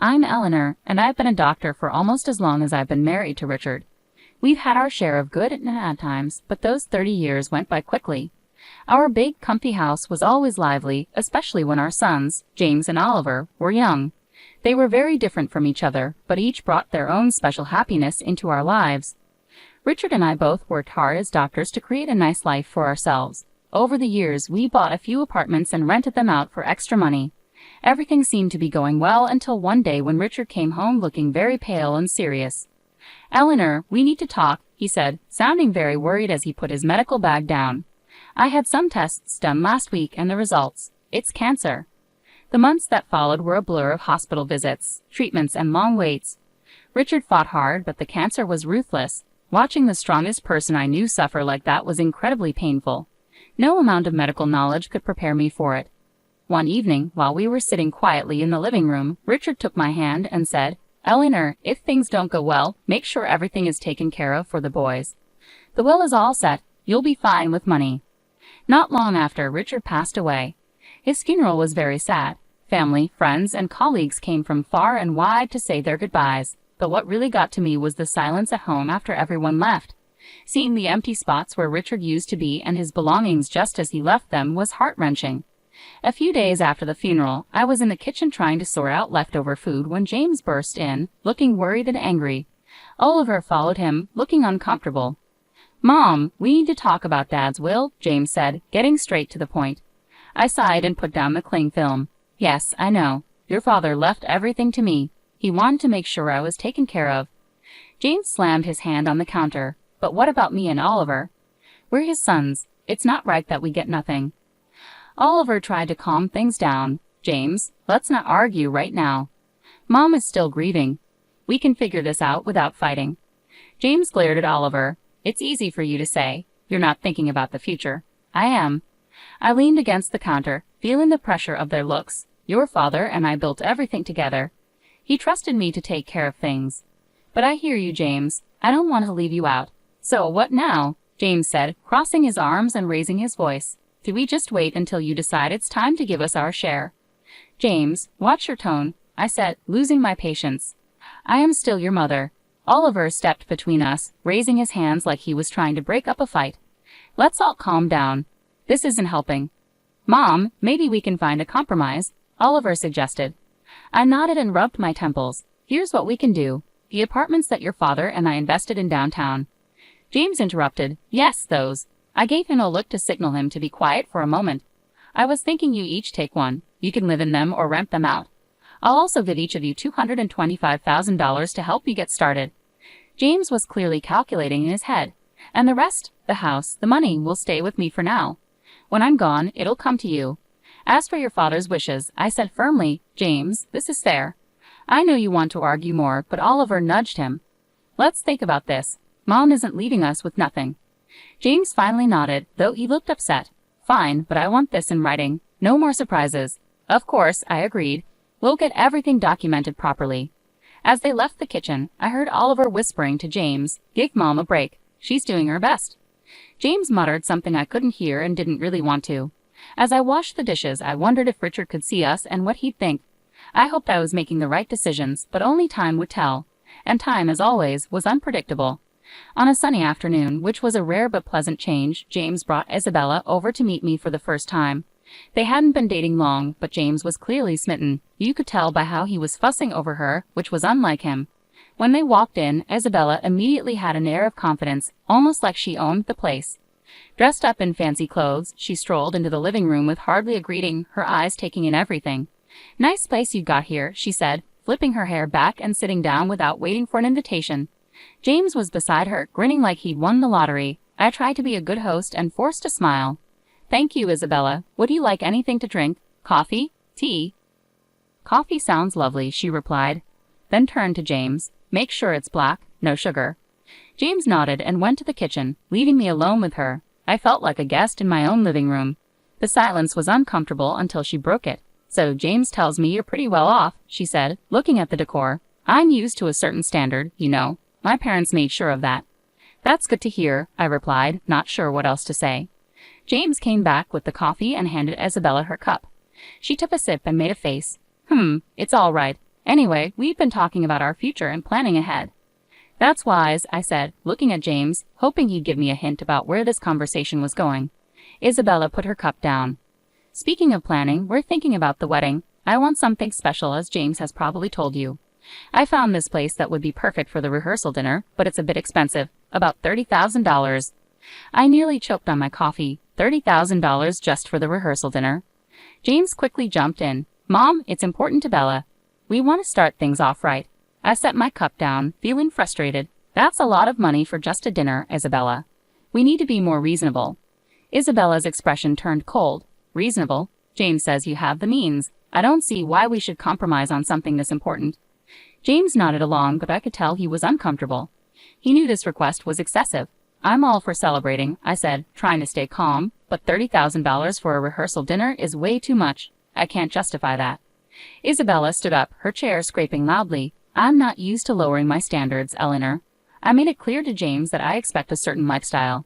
I'm Eleanor, and I've been a doctor for almost as long as I've been married to Richard. We've had our share of good and bad times, but those 30 years went by quickly. Our big, comfy house was always lively, especially when our sons, James and Oliver, were young. They were very different from each other, but each brought their own special happiness into our lives. Richard and I both worked hard as doctors to create a nice life for ourselves. Over the years, we bought a few apartments and rented them out for extra money. Everything seemed to be going well until one day when Richard came home looking very pale and serious. "Eleanor, we need to talk," he said, sounding very worried as he put his medical bag down. "I had some tests done last week and the results. It's cancer." The months that followed were a blur of hospital visits, treatments, and long waits. Richard fought hard, but the cancer was ruthless. Watching the strongest person I knew suffer like that was incredibly painful. No amount of medical knowledge could prepare me for it. One evening, while we were sitting quietly in the living room, Richard took my hand and said, "Eleanor, if things don't go well, make sure everything is taken care of for the boys. The will is all set. You'll be fine with money." Not long after, Richard passed away. His funeral was very sad. Family, friends, and colleagues came from far and wide to say their goodbyes, but what really got to me was the silence at home after everyone left. Seeing the empty spots where Richard used to be and his belongings just as he left them was heart-wrenching. A few days after the funeral, I was in the kitchen trying to sort out leftover food when James burst in, looking worried and angry. Oliver followed him, looking uncomfortable. "Mom, we need to talk about Dad's will," James said, getting straight to the point. I sighed and put down the cling film. "Yes, I know. Your father left everything to me. He wanted to make sure I was taken care of." James slammed his hand on the counter. "But what about me and Oliver? We're his sons. It's not right that we get nothing." Oliver tried to calm things down. "James, let's not argue right now. Mom is still grieving. We can figure this out without fighting." James glared at Oliver. "It's easy for you to say. You're not thinking about the future. I am." I leaned against the counter, feeling the pressure of their looks. "Your father and I built everything together. He trusted me to take care of things. But I hear you, James. I don't want to leave you out. So what now?" James said, crossing his arms and raising his voice. "Do we just wait until you decide it's time to give us our share?" "James, watch your tone," I said, losing my patience. "I am still your mother." Oliver stepped between us, raising his hands like he was trying to break up a fight. "Let's all calm down. This isn't helping." "Mom, maybe we can find a compromise," Oliver suggested. I nodded and rubbed my temples. "Here's what we can do. The apartments that your father and I invested in downtown." James interrupted. "Yes, those." I gave him a look to signal him to be quiet for a moment. "I was thinking you each take one. You can live in them or rent them out. I'll also give each of you $225,000 to help you get started." James was clearly calculating in his head. "And the rest, the house, the money, will stay with me for now. When I'm gone, it'll come to you. As for your father's wishes," I said firmly, "James, this is fair. I know you want to argue more, but Oliver nudged him. Let's think about this. Mom isn't leaving us with nothing." James finally nodded, though he looked upset. "Fine, but I want this in writing. No more surprises." "Of course," I agreed. "We'll get everything documented properly." As they left the kitchen, I heard Oliver whispering to James, "Give Mom a break. She's doing her best." James muttered something I couldn't hear and didn't really want to. As I washed the dishes, I wondered if Richard could see us and what he'd think. I hoped I was making the right decisions, but only time would tell. And time, as always, was unpredictable. On a sunny afternoon, which was a rare but pleasant change, James brought Isabella over to meet me for the first time. They hadn't been dating long, but James was clearly smitten. You could tell by how he was fussing over her, which was unlike him. When they walked in, Isabella immediately had an air of confidence, almost like she owned the place. Dressed up in fancy clothes, she strolled into the living room with hardly a greeting, her eyes taking in everything. "Nice place you've got here," she said, flipping her hair back and sitting down without waiting for an invitation. James was beside her, grinning like he'd won the lottery. I tried to be a good host and forced a smile. "Thank you, Isabella. Would you like anything to drink? Coffee? Tea?" "Coffee sounds lovely," she replied, then turned to James. "Make sure it's black, no sugar." James nodded and went to the kitchen, leaving me alone with her. I felt like a guest in my own living room. The silence was uncomfortable until she broke it. "So James tells me you're pretty well off," she said, looking at the decor. "I'm used to a certain standard, you know. My parents made sure of that." "That's good to hear," I replied, not sure what else to say. James came back with the coffee and handed Isabella her cup. She took a sip and made a face. It's all right. Anyway, we've been talking about our future and planning ahead. That's wise, I said, looking at James, hoping he'd give me a hint about where this conversation was going. Isabella put her cup down. Speaking of planning, we're thinking about the wedding. I want something special, as James has probably told you. I found this place that would be perfect for the rehearsal dinner, but it's a bit expensive, about $30,000. I nearly choked on my coffee. $30,000 just for the rehearsal dinner. James quickly jumped in. Mom, it's important to Bella. We want to start things off right. I set my cup down, feeling frustrated. That's a lot of money for just a dinner, Isabella. We need to be more reasonable. Isabella's expression turned cold. Reasonable? James says you have the means. I don't see why we should compromise on something this important. James nodded along, but I could tell he was uncomfortable. He knew this request was excessive. I'm all for celebrating, I said, trying to stay calm, but $30,000 for a rehearsal dinner is way too much. I can't justify that. Isabella stood up, her chair scraping loudly. I'm not used to lowering my standards, Eleanor. I made it clear to James that I expect a certain lifestyle.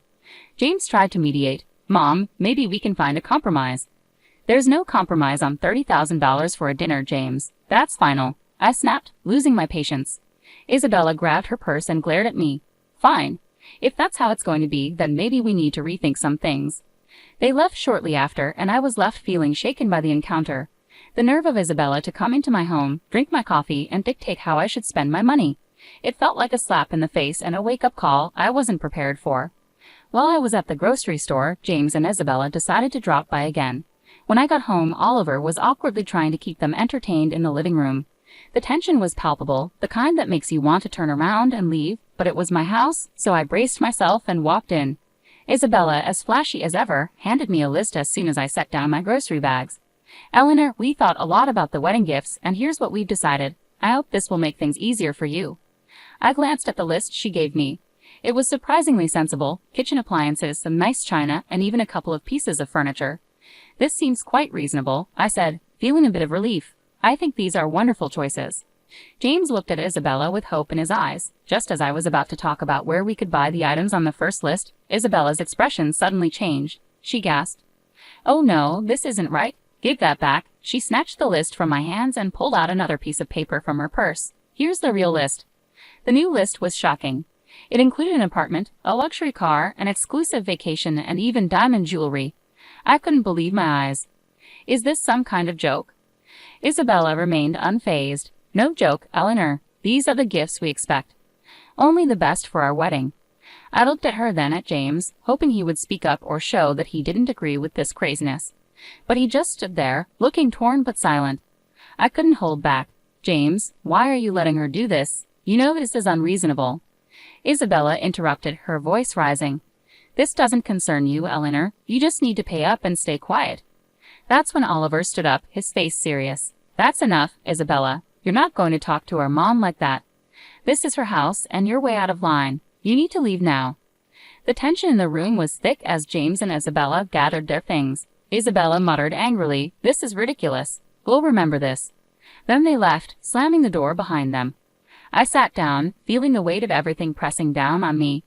James tried to mediate. Mom, maybe we can find a compromise. There's no compromise on $30,000 for a dinner, James. That's final. I snapped, losing my patience. Isabella grabbed her purse and glared at me. Fine. If that's how it's going to be, then maybe we need to rethink some things. They left shortly after, and I was left feeling shaken by the encounter. The nerve of Isabella to come into my home, drink my coffee, and dictate how I should spend my money. It felt like a slap in the face and a wake-up call I wasn't prepared for. While I was at the grocery store, James and Isabella decided to drop by again. When I got home, Oliver was awkwardly trying to keep them entertained in the living room. The tension was palpable, the kind that makes you want to turn around and leave, but it was my house, so I braced myself and walked in. Isabella, as flashy as ever, handed me a list as soon as I set down my grocery bags. Eleanor, we thought a lot about the wedding gifts, and here's what we've decided. I hope this will make things easier for you. I glanced at the list she gave me. It was surprisingly sensible: kitchen appliances, some nice china, and even a couple of pieces of furniture. This seems quite reasonable, I said, feeling a bit of relief. I think these are wonderful choices. James looked at Isabella with hope in his eyes. Just as I was about to talk about where we could buy the items on the first list, Isabella's expression suddenly changed. She gasped. Oh no, this isn't right. Give that back. She snatched the list from my hands and pulled out another piece of paper from her purse. Here's the real list. The new list was shocking. It included an apartment, a luxury car, an exclusive vacation, and even diamond jewelry. I couldn't believe my eyes. Is this some kind of joke? Isabella remained unfazed. No joke, Eleanor. These are the gifts we expect. Only the best for our wedding. I looked at her, then at James, hoping he would speak up or show that he didn't agree with this craziness. But he just stood there, looking torn but silent. I couldn't hold back. James, why are you letting her do this? You know this is unreasonable. Isabella interrupted, her voice rising. This doesn't concern you, Eleanor. You just need to pay up and stay quiet. That's when Oliver stood up, his face serious. That's enough, Isabella. You're not going to talk to our mom like that. This is her house, and you're way out of line. You need to leave now. The tension in the room was thick as James and Isabella gathered their things. Isabella muttered angrily, "This is ridiculous. We'll remember this." Then they left, slamming the door behind them. I sat down, feeling the weight of everything pressing down on me.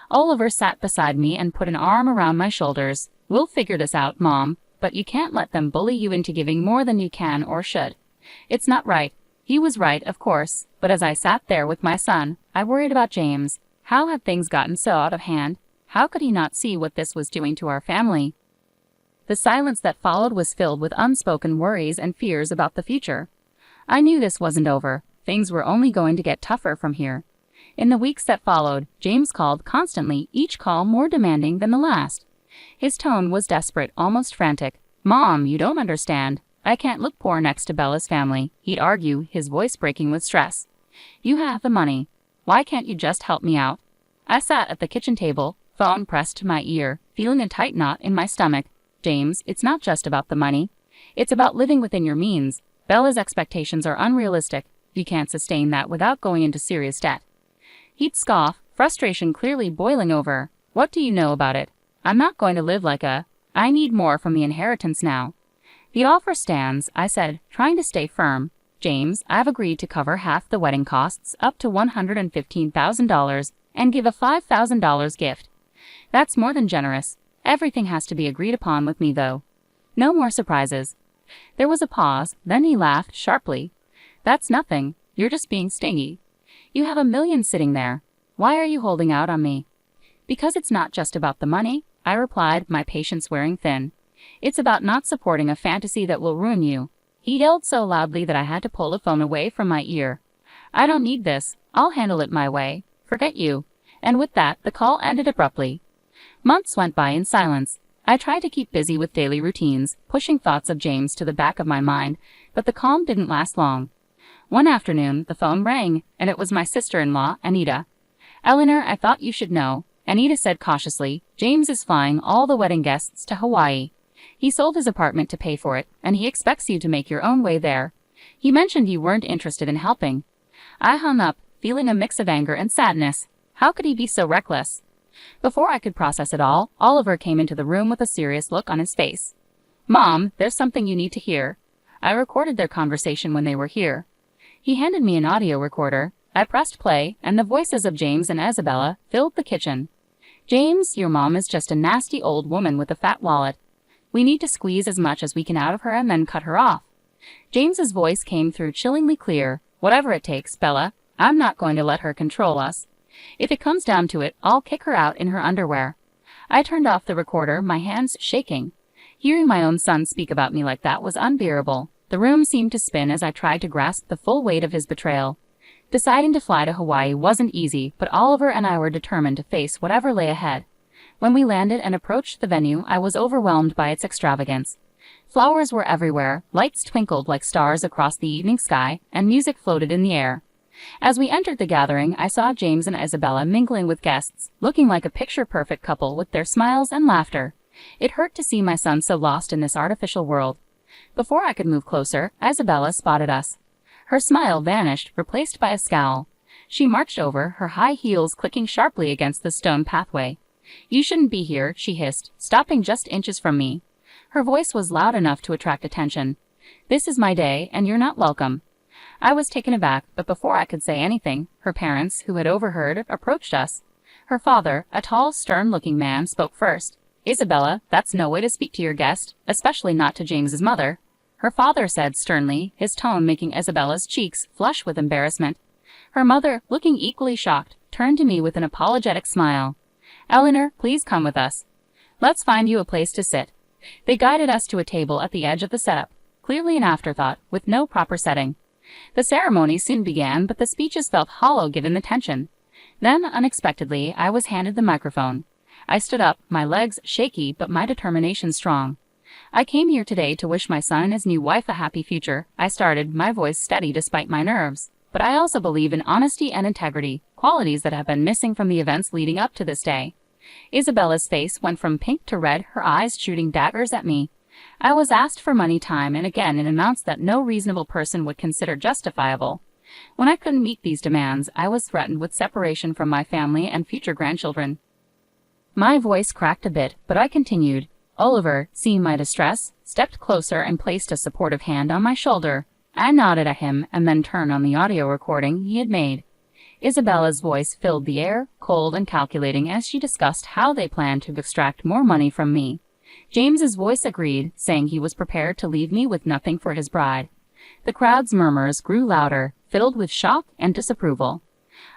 Oliver sat beside me and put an arm around my shoulders. We'll figure this out, Mom, but you can't let them bully you into giving more than you can or should. It's not right. He was right, of course, but as I sat there with my son, I worried about James. How had things gotten so out of hand? How could he not see what this was doing to our family? The silence that followed was filled with unspoken worries and fears about the future. I knew this wasn't over. Things were only going to get tougher from here. In the weeks that followed, James called constantly, each call more demanding than the last. His tone was desperate, almost frantic. "Mom, you don't understand. I can't look poor next to Bella's family," he'd argue, his voice breaking with stress. "You have the money. Why can't you just help me out?" I sat at the kitchen table, phone pressed to my ear, feeling a tight knot in my stomach. "James, it's not just about the money. It's about living within your means. Bella's expectations are unrealistic. You can't sustain that without going into serious debt." He'd scoff, frustration clearly boiling over. "What do you know about it? I'm not going to live like a... I need more from the inheritance now." "The offer stands," I said, trying to stay firm. "James, I've agreed to cover half the wedding costs, up to $115,000, and give a $5,000 gift. That's more than generous. Everything has to be agreed upon with me, though. No more surprises." There was a pause, then he laughed sharply. That's nothing. You're just being stingy. You have a million sitting there. Why are you holding out on me? Because it's not just about the money, I replied, my patience wearing thin. It's about not supporting a fantasy that will ruin you. He yelled so loudly that I had to pull the phone away from my ear. I don't need this. I'll handle it my way. Forget you. And with that, the call ended abruptly. Months went by in silence. I tried to keep busy with daily routines, pushing thoughts of James to the back of my mind, but the calm didn't last long. One afternoon, the phone rang, and it was my sister-in-law, Anita. Eleanor, I thought you should know, Anita said cautiously. James is flying all the wedding guests to Hawaii. He sold his apartment to pay for it, and he expects you to make your own way there. He mentioned you weren't interested in helping. I hung up, feeling a mix of anger and sadness. How could he be so reckless? Before I could process it all, Oliver came into the room with a serious look on his face. Mom, there's something you need to hear. I recorded their conversation when they were here. He handed me an audio recorder. I pressed play, and the voices of James and Isabella filled the kitchen. James, your mom is just a nasty old woman with a fat wallet. We need to squeeze as much as we can out of her and then cut her off. James's voice came through chillingly clear. Whatever it takes, Bella. I'm not going to let her control us. If it comes down to it, I'll kick her out in her underwear. I turned off the recorder, my hands shaking. Hearing my own son speak about me like that was unbearable. The room seemed to spin as I tried to grasp the full weight of his betrayal. Deciding to fly to Hawaii wasn't easy, but Oliver and I were determined to face whatever lay ahead. When we landed and approached the venue, I was overwhelmed by its extravagance. Flowers were everywhere, lights twinkled like stars across the evening sky, and music floated in the air. As we entered the gathering, I saw James and Isabella mingling with guests, looking like a picture-perfect couple with their smiles and laughter. It hurt to see my son so lost in this artificial world. Before I could move closer, Isabella spotted us. Her smile vanished, replaced by a scowl. She marched over, her high heels clicking sharply against the stone pathway. You shouldn't be here, she hissed, stopping just inches from me. Her voice was loud enough to attract attention. This is my day, and you're not welcome. I was taken aback, but before I could say anything, her parents, who had overheard, approached us. Her father, a tall, stern-looking man, spoke first. Isabella, that's no way to speak to your guest, especially not to James's mother. Her father said sternly, his tone making Isabella's cheeks flush with embarrassment. Her mother, looking equally shocked, turned to me with an apologetic smile. Eleanor, please come with us. Let's find you a place to sit. They guided us to a table at the edge of the setup, clearly an afterthought, with no proper setting. The ceremony soon began, but the speeches felt hollow given the tension. Then, unexpectedly, I was handed the microphone. I stood up, my legs shaky but my determination strong. I came here today to wish my son and his new wife a happy future, I started, my voice steady despite my nerves. But I also believe in honesty and integrity, qualities that have been missing from the events leading up to this day. Isabella's face went from pink to red, her eyes shooting daggers at me. I was asked for money time and again in amounts that no reasonable person would consider justifiable. When I couldn't meet these demands, I was threatened with separation from my family and future grandchildren. My voice cracked a bit, but I continued. Oliver, seeing my distress, stepped closer and placed a supportive hand on my shoulder. I nodded at him and then turned on the audio recording he had made. Isabella's voice filled the air, cold and calculating as she discussed how they planned to extract more money from me. James's voice agreed, saying he was prepared to leave me with nothing for his bride. The crowd's murmurs grew louder, filled with shock and disapproval.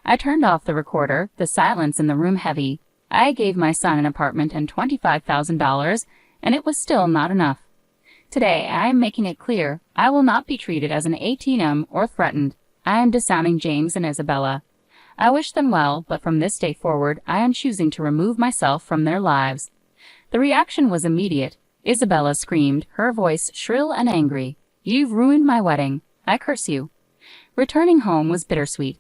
I turned off the recorder, the silence in the room heavy. I gave my son an apartment and $25,000, and it was still not enough. Today, I am making it clear, I will not be treated as an ATM or threatened. I am disowning James and Isabella. I wish them well, but from this day forward, I am choosing to remove myself from their lives. The reaction was immediate. Isabella screamed, her voice shrill and angry. You've ruined my wedding. I curse you. Returning home was bittersweet.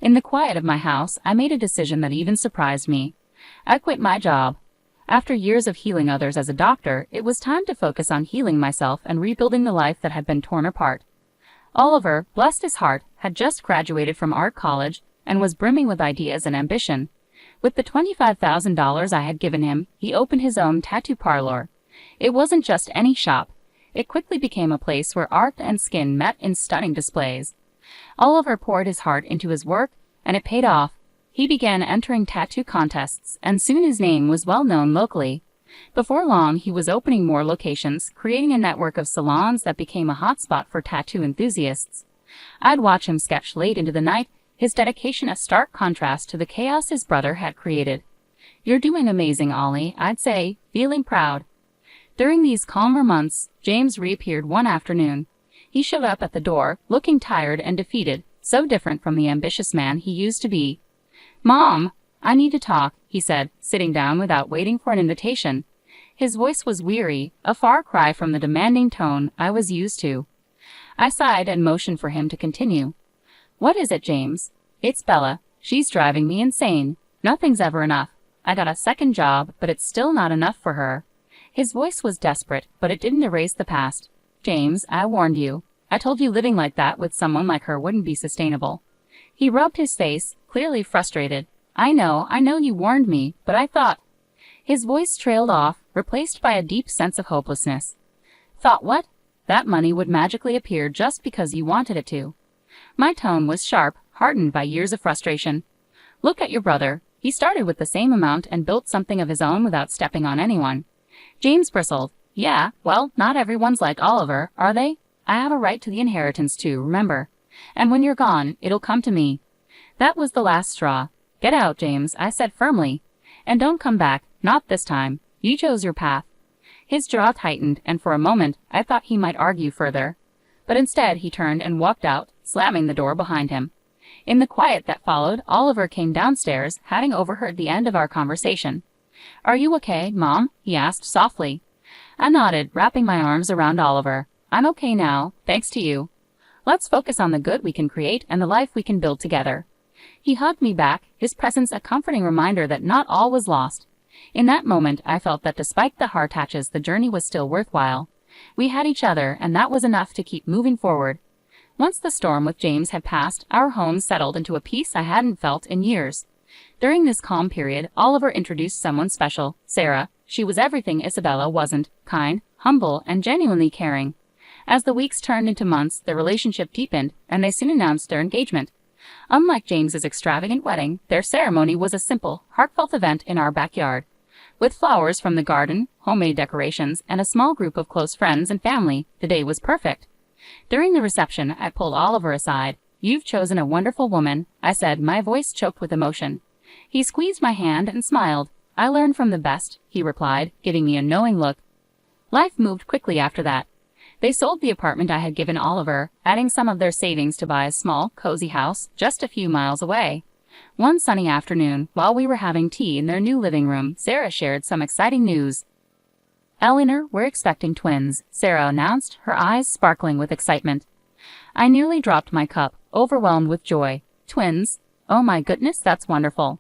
In the quiet of my house, I made a decision that even surprised me. I quit my job. After years of healing others as a doctor, it was time to focus on healing myself and rebuilding the life that had been torn apart. Oliver, bless his heart, had just graduated from art college and was brimming with ideas and ambition. With the $25,000 I had given him, he opened his own tattoo parlor. It wasn't just any shop. It quickly became a place where art and skin met in stunning displays. Oliver poured his heart into his work, and it paid off. He began entering tattoo contests, and soon his name was well known locally. Before long, he was opening more locations, creating a network of salons that became a hotspot for tattoo enthusiasts. I'd watch him sketch late into the night, his dedication a stark contrast to the chaos his brother had created. "You're doing amazing, Ollie," I'd say, feeling proud. During these calmer months, James reappeared one afternoon. He showed up at the door, looking tired and defeated, so different from the ambitious man he used to be. "Mom, I need to talk," he said, sitting down without waiting for an invitation. His voice was weary, a far cry from the demanding tone I was used to. I sighed and motioned for him to continue. "What is it, James?" "It's Bella. She's driving me insane. Nothing's ever enough. I got a second job, but it's still not enough for her." His voice was desperate, but it didn't erase the past. "James, I warned you. I told you living like that with someone like her wouldn't be sustainable." He rubbed his face, clearly frustrated. I know you warned me, but I thought—" His voice trailed off, replaced by a deep sense of hopelessness. "Thought what?" "That money would magically appear just because you wanted it to." My tone was sharp, hardened by years of frustration. "Look at your brother. He started with the same amount and built something of his own without stepping on anyone." James bristled. "Yeah, well, not everyone's like Oliver, are they? I have a right to the inheritance too, remember. And when you're gone, it'll come to me." That was the last straw. "Get out, James," I said firmly. "And don't come back, not this time. You chose your path." His jaw tightened, and for a moment I thought he might argue further. But instead he turned and walked out, slamming the door behind him. In the quiet that followed, Oliver came downstairs, having overheard the end of our conversation. "Are you okay, Mom?" he asked softly. I nodded, wrapping my arms around Oliver. "I'm okay now, thanks to you. Let's focus on the good we can create and the life we can build together." He hugged me back, his presence a comforting reminder that not all was lost. In that moment, I felt that despite the hard patches, the journey was still worthwhile. We had each other, and that was enough to keep moving forward. Once the storm with James had passed, our home settled into a peace I hadn't felt in years. During this calm period, Oliver introduced someone special, Sarah. She was everything Isabella wasn't: kind, humble, and genuinely caring. As the weeks turned into months, their relationship deepened, and they soon announced their engagement. Unlike James's extravagant wedding, their ceremony was a simple, heartfelt event in our backyard. With flowers from the garden, homemade decorations, and a small group of close friends and family, the day was perfect. During the reception, I pulled Oliver aside. "You've chosen a wonderful woman," I said, my voice choked with emotion. He squeezed my hand and smiled. "I learn from the best," he replied, giving me a knowing look. Life moved quickly after that. They sold the apartment I had given Oliver, adding some of their savings to buy a small, cozy house just a few miles away. One sunny afternoon, while we were having tea in their new living room, Sarah shared some exciting news. "Eleanor, we're expecting twins," Sarah announced, her eyes sparkling with excitement. I nearly dropped my cup, overwhelmed with joy. "Twins? Oh my goodness, that's wonderful."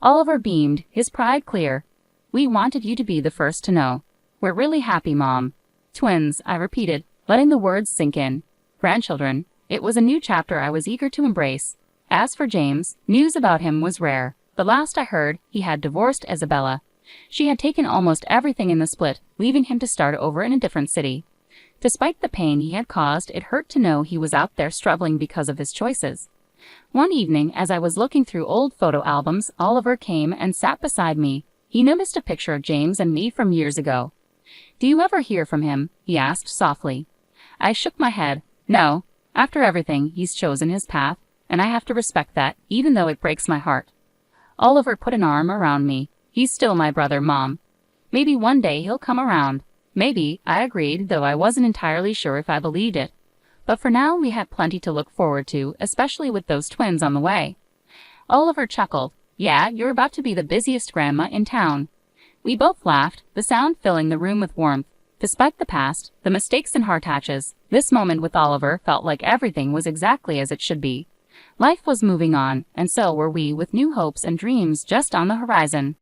Oliver beamed, his pride clear. "We wanted you to be the first to know. We're really happy, Mom." "Twins," I repeated, letting the words sink in. "Grandchildren." It was a new chapter I was eager to embrace. As for James, news about him was rare. The last I heard, he had divorced Isabella. She had taken almost everything in the split, leaving him to start over in a different city. Despite the pain he had caused, it hurt to know he was out there struggling because of his choices. One evening, as I was looking through old photo albums, Oliver came and sat beside me. He noticed a picture of James and me from years ago. "Do you ever hear from him?" he asked softly. I shook my head. "No. After everything, he's chosen his path, and I have to respect that, even though it breaks my heart." Oliver put an arm around me. "He's still my brother, Mom. Maybe one day he'll come around." "Maybe," I agreed, though I wasn't entirely sure if I believed it. But for now, we had plenty to look forward to, especially with those twins on the way. Oliver chuckled. "Yeah, you're about to be the busiest grandma in town." We both laughed, the sound filling the room with warmth. Despite the past, the mistakes and hard patches, this moment with Oliver felt like everything was exactly as it should be. Life was moving on, and so were we, with new hopes and dreams just on the horizon.